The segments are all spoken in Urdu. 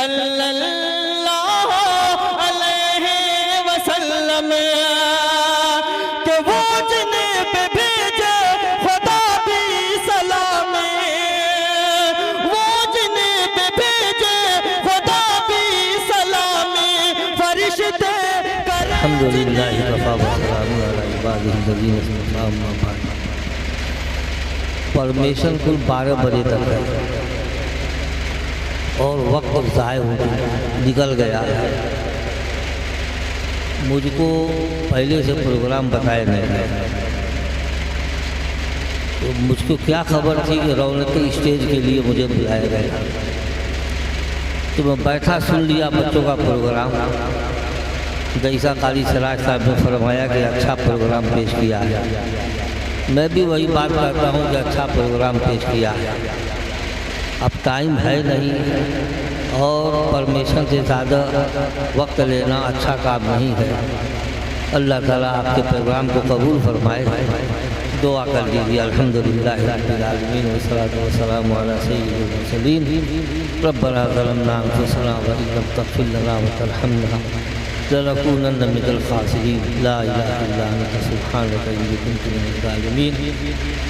صلی اللہ علیہ وسلم کہ وہ جنہیں پہ بھیجے خدا بھی سلام، وہ جنہیں پہ بھیجے خدا بھی سلام، فرشتے کریں الحمدللہ وکفیٰ وسلام علی عبادہ الذین اصطفیٰ، اما بعد۔ پرمیشن کل 12 بجے تک ہے اور وقت ضائع ہو گیا، نکل گیا۔ مجھ کو پہلے سے پروگرام بتائے نہیں گئے، تو مجھ کو کیا خبر تھی کہ رونق اسٹیج کے لیے مجھے بلایا گیا؟ تو میں بیٹھا سن لیا بچوں کا پروگرام۔ جیسا قاری سراج صاحب نے فرمایا کہ اچھا پروگرام پیش کیا ہے، میں بھی وہی بات کرتا ہوں کہ اچھا پروگرام پیش کیا ہے۔ اب ٹائم ہے نہیں اور پرمیشن سے زیادہ وقت لینا اچھا کام نہیں ہے۔ اللہ تعالیٰ آپ کے پروگرام کو قبول فرمائے۔ دعا کر دیجیے۔ الحمدللہ رب العالمین والصلاۃ والسلام علی سید المرسلین۔ ربنا ظلمنا انفسنا وان لم تغفر لنا وترحمنا لنکونن من الخاسرین۔ لا الہ الا انت سبحانک انی کنت من الظالمین۔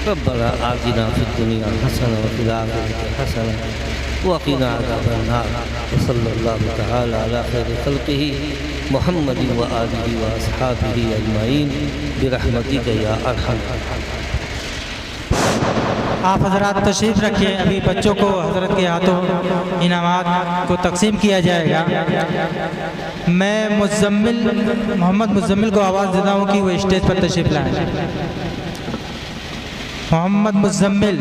ربنا آتنا فی الدنیا حسنہ وفی الآخرۃ حسنہ وقنا عذاب النار۔ وصلی اللہ تعالی علی خیر خلقہ محمد وآلہ واصحابہ اجمعین برحمتک یا ارحم الراحمین۔ آپ حضرات تشریف رکھیے، ابھی بچوں کو حضرت کے ہاتھوں انعامات کو تقسیم کیا جائے گا۔ میں محمد مزمل کو آواز دیتا ہوں کہ وہ اسٹیج پر تشریف لائیں۔ محمد مزمل،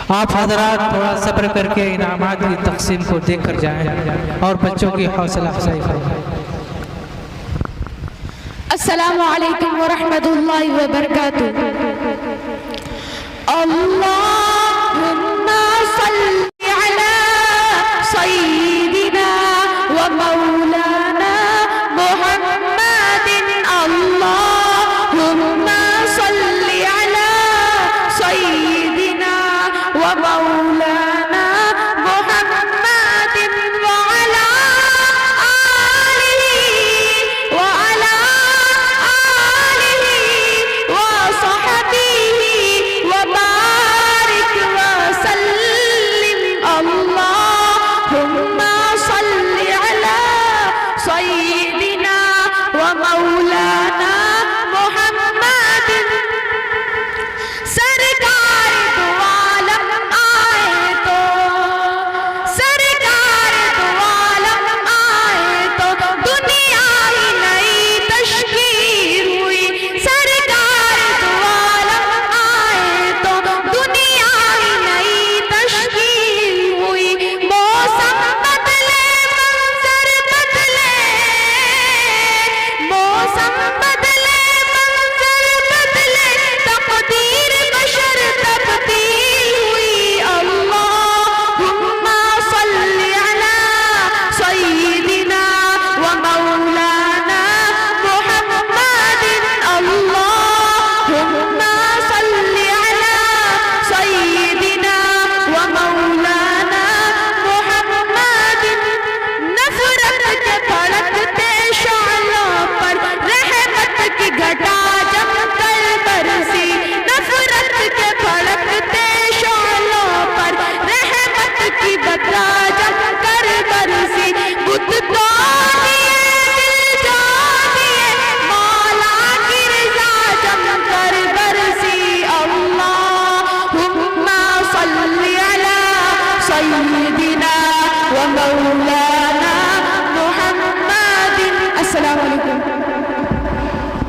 آپ حضرات تھوڑا صبر کر کے انعامات کی تقسیم کو دیکھ کر جائیں اور بچوں کی حوصلہ افزائی فرمائیں۔ السلام علیکم ورحمۃ اللہ وبرکاتہ۔ اللہم صلی علی سیدنا و مولانا محمد، اللہم صلی علی سیدنا و مولانا محمد وعلی آلہ وعلی وصحبہ وبارک وسلم۔ اللہم صلی علی سیدنا و مولانا محمد۔ سرکار دو عالم آئے تو، سرکار دو عالم آئے تو دنیا ہی نئی تشکیل ہوئی۔ سرکار دو عالم آئے تو دنیا ہی نئی تشکیل ہوئی۔ موسم بدلے، منظر بدلے، موسم بدلے، منظر بدلے، تقدیر بشر تبدیل ہوئی۔ اللہم صلی علی سیدنا و مولانا محمد، اللہم صلی علی سیدنا و مولانا محمد۔ نفرت کے بھڑکتے شعلوں پر رحمت کی گھٹا جم کر برسی۔ نفرت کے بھڑکتے شعلوں پر رحمت کی گھٹا جم کر برسی۔ بت کو دیے دل جا دیے، مولا کی رضا جم کر برسی۔ اللہم صلی علی سیدنا و مولانا